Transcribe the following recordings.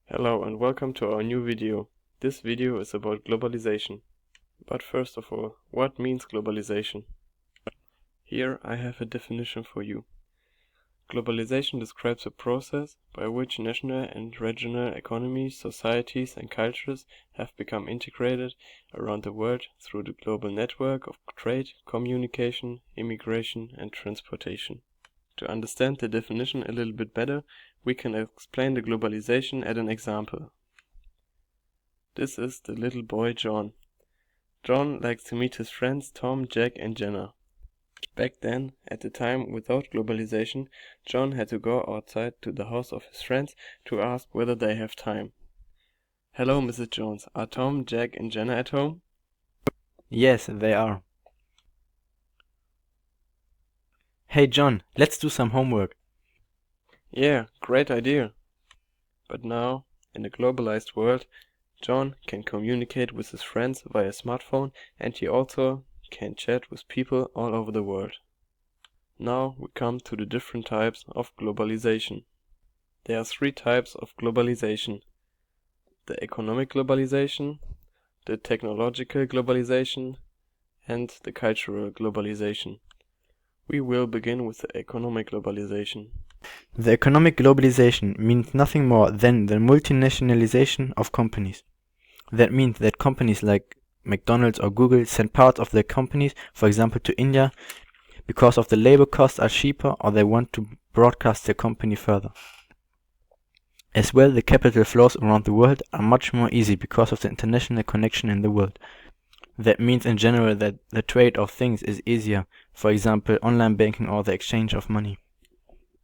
Hello and welcome to our new video. This video is about globalization. But first of all, what means globalization? Here I have a definition for you. Globalization describes a process by which national and regional economies, societies and cultures have become integrated around the world through the global network of trade, communication, immigration and transportation. To understand the definition a little bit better, we can explain the globalization at an example. This is the little boy John. John likes to meet his friends Tom, Jack and Jenna. Back then, at the time without globalization, John had to go outside to the house of his friends to ask whether they have time. Hello, Mrs. Jones, are Tom, Jack and Jenna at home? Yes, they are. Hey John, let's do some homework. Yeah, great idea. But now, in a globalized world, John can communicate with his friends via smartphone and he also can chat with people all over the world. Now we come to the different types of globalization. There are three types of globalization: the economic globalization, the technological globalization, and the cultural globalization. We will begin with the economic globalization. The economic globalization means nothing more than the multinationalization of companies. That means that companies like McDonald's or Google send parts of their companies, for example, to India because of the labor costs are cheaper or they want to broadcast their company further. As well, the capital flows around the world are much more easy because of the international connection in the world. That means in general that the trade of things is easier, for example, online banking or the exchange of money.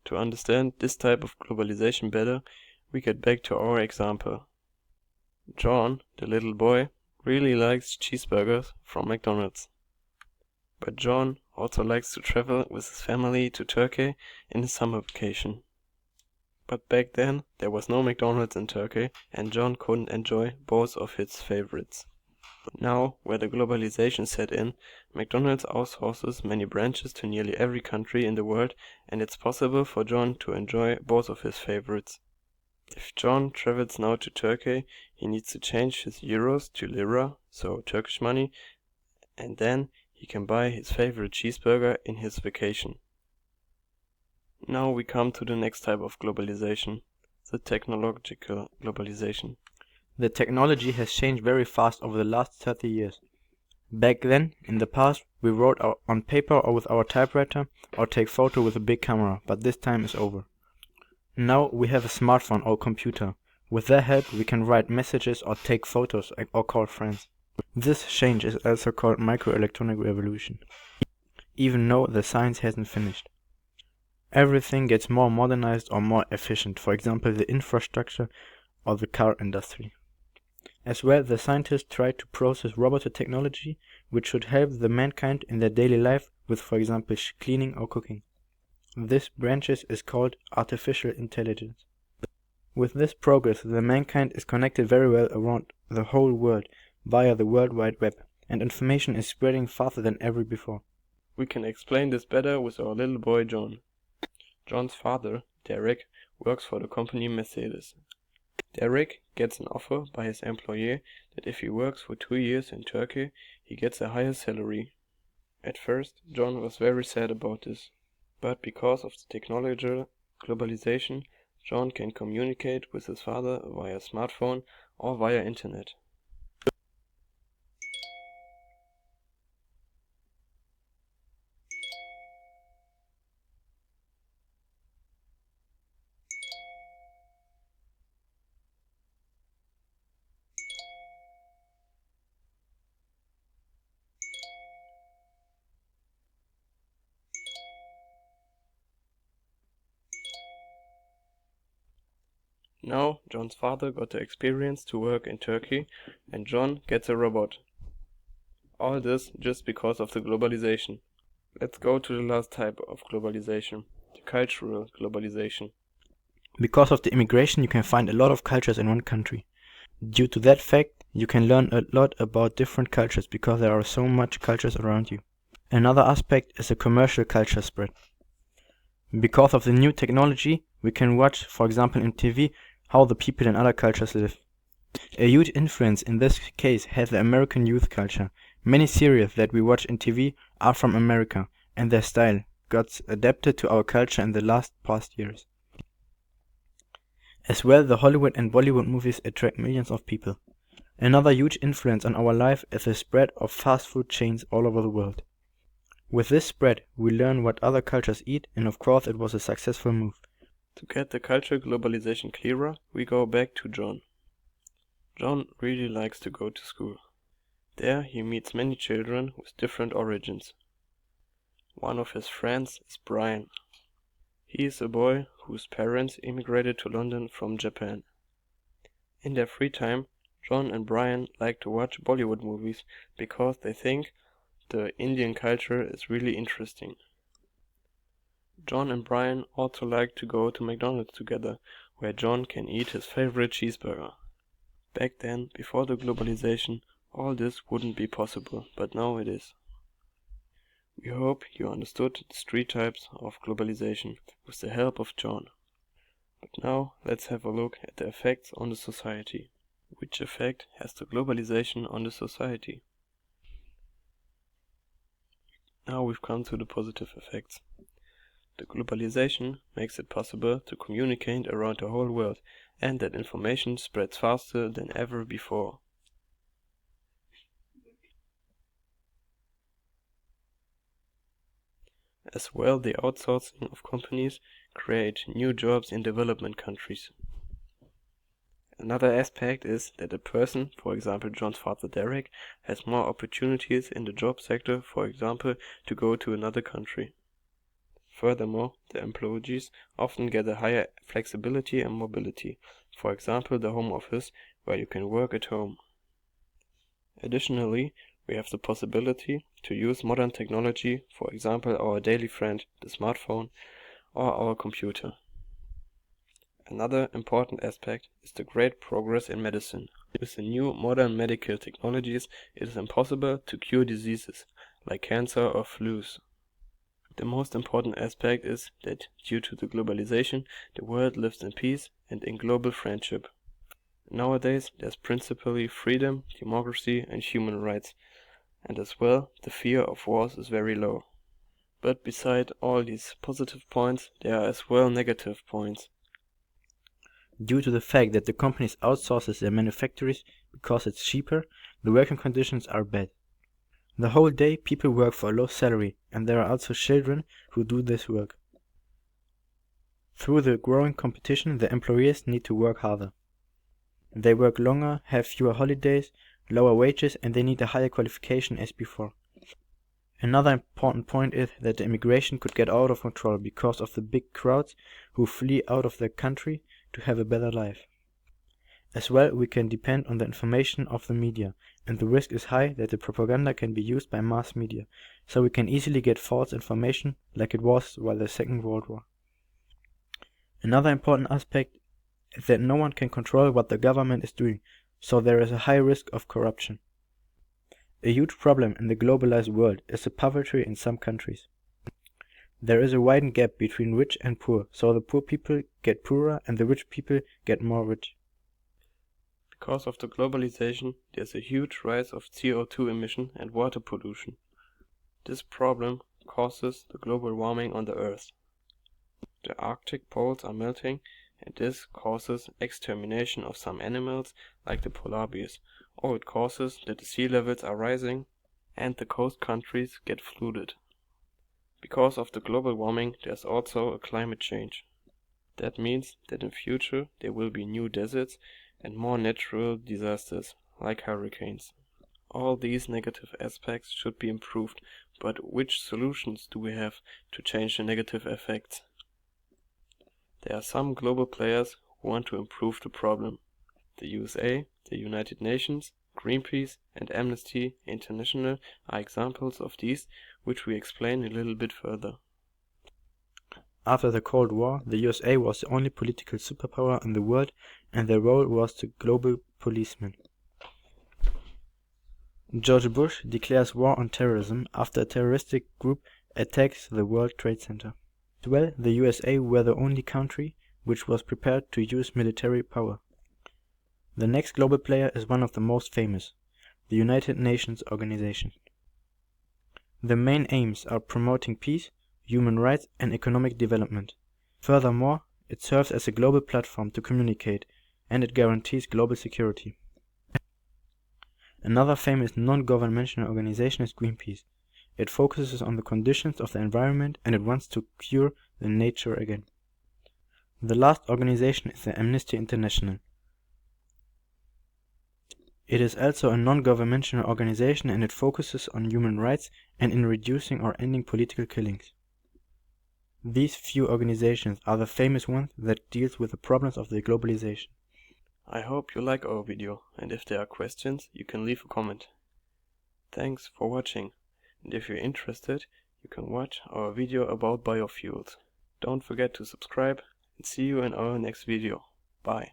To understand this type of globalization better, we get back to our example. John, the little boy, really likes cheeseburgers from McDonald's. But John also likes to travel with his family to Turkey in his summer vacation. But back then, there was no McDonald's in Turkey and John couldn't enjoy both of his favorites. Now, where the globalization set in, McDonald's outsources many branches to nearly every country in the world and it's possible for John to enjoy both of his favorites. If John travels now to Turkey, he needs to change his euros to lira, so Turkish money, and then he can buy his favorite cheeseburger in his vacation. Now we come to the next type of globalization, the technological globalization. The technology has changed very fast over the last 30 years. Back then, in the past, we wrote on paper or with our typewriter or take photo with a big camera, but this time is over. Now we have a smartphone or computer. With their help, we can write messages or take photos or call friends. This change is also called microelectronic revolution, even though the science hasn't finished. Everything gets more modernized or more efficient, for example, the infrastructure or the car industry. As well, the scientists try to process robotic technology, which should help the mankind in their daily life with, for example, cleaning or cooking. This branches is called artificial intelligence. With this progress, the mankind is connected very well around the whole world via the World Wide Web, and information is spreading faster than ever before. We can explain this better with our little boy John. John's father, Derek, works for the company Mercedes. Derek gets an offer by his employer that if he works for 2 years in Turkey, he gets a higher salary. At first, John was very sad about this. But because of the technological globalization, John can communicate with his father via smartphone or via internet. Now, John's father got the experience to work in Turkey and John gets a robot. All this just because of the globalization. Let's go to the last type of globalization, the cultural globalization. Because of the immigration, you can find a lot of cultures in one country. Due to that fact, you can learn a lot about different cultures because there are so much cultures around you. Another aspect is a commercial culture spread. Because of the new technology, we can watch, for example in TV, how the people in other cultures live. A huge influence in this case has the American youth culture. Many series that we watch in TV are from America, and their style got adapted to our culture in the past years. As well, the Hollywood and Bollywood movies attract millions of people. Another huge influence on our life is the spread of fast food chains all over the world. With this spread, we learn what other cultures eat, and of course it was a successful move. To get the cultural globalization clearer, we go back to John. John really likes to go to school. There he meets many children with different origins. One of his friends is Brian. He is a boy whose parents immigrated to London from Japan. In their free time, John and Brian like to watch Bollywood movies because they think the Indian culture is really interesting. John and Brian also like to go to McDonald's together, where John can eat his favorite cheeseburger. Back then, before the globalization, all this wouldn't be possible, but now it is. We hope you understood the 3 types of globalization with the help of John. But now let's have a look at the effects on the society. Which effect has the globalization on the society? Now we've come to the positive effects. The globalization makes it possible to communicate around the whole world, and that information spreads faster than ever before. As well, the outsourcing of companies create new jobs in development countries. Another aspect is that a person, for example John's father Derek, has more opportunities in the job sector, for example, to go to another country. Furthermore, the employees often get a higher flexibility and mobility, for example the home office, where you can work at home. Additionally, we have the possibility to use modern technology, for example our daily friend, the smartphone, or our computer. Another important aspect is the great progress in medicine. With the new modern medical technologies, it is impossible to cure diseases like cancer or flus. The most important aspect is that due to the globalization, the world lives in peace and in global friendship. Nowadays, there's principally freedom, democracy and human rights, and as well, the fear of wars is very low. But beside all these positive points, there are as well negative points. Due to the fact that the companies outsources their manufactories because it's cheaper, the working conditions are bad. The whole day people work for a low salary, and there are also children who do this work. Through the growing competition, the employees need to work harder. They work longer, have fewer holidays, lower wages, and they need a higher qualification as before. Another important point is that the immigration could get out of control because of the big crowds who flee out of their country to have a better life. As well, we can depend on the information of the media, and the risk is high that the propaganda can be used by mass media, so we can easily get false information like it was while the Second World War. Another important aspect is that no one can control what the government is doing, so there is a high risk of corruption. A huge problem in the globalized world is the poverty in some countries. There is a widened gap between rich and poor, so the poor people get poorer and the rich people get more rich. Because of the globalization, there's a huge rise of CO2 emission and water pollution. This problem causes the global warming on the Earth. The Arctic poles are melting, and this causes extermination of some animals like the polar bears, or it causes that the sea levels are rising and the coast countries get flooded. Because of the global warming, there's also a climate change. That means that in future there will be new deserts and more natural disasters like hurricanes. All these negative aspects should be improved, but which solutions do we have to change the negative effects? There are some global players who want to improve the problem. The USA, the United Nations, Greenpeace and Amnesty International are examples of these, which we explain a little bit further. After the Cold War, the USA was the only political superpower in the world, and their role was the global policeman. George Bush declares war on terrorism after a terroristic group attacks the World Trade Center. Well, the USA were the only country which was prepared to use military power. The next global player is one of the most famous, the United Nations Organization. The main aims are promoting peace, human rights, and economic development. Furthermore, it serves as a global platform to communicate, and it guarantees global security. Another famous non-governmental organization is Greenpeace. It focuses on the conditions of the environment and it wants to cure the nature again. The last organization is the Amnesty International. It is also a non-governmental organization and it focuses on human rights and in reducing or ending political killings. These few organizations are the famous ones that deals with the problems of the globalization. I hope you like our video, and if there are questions, you can leave a comment. Thanks for watching, and if you're interested, you can watch our video about biofuels. Don't forget to subscribe, and see you in our next video. Bye.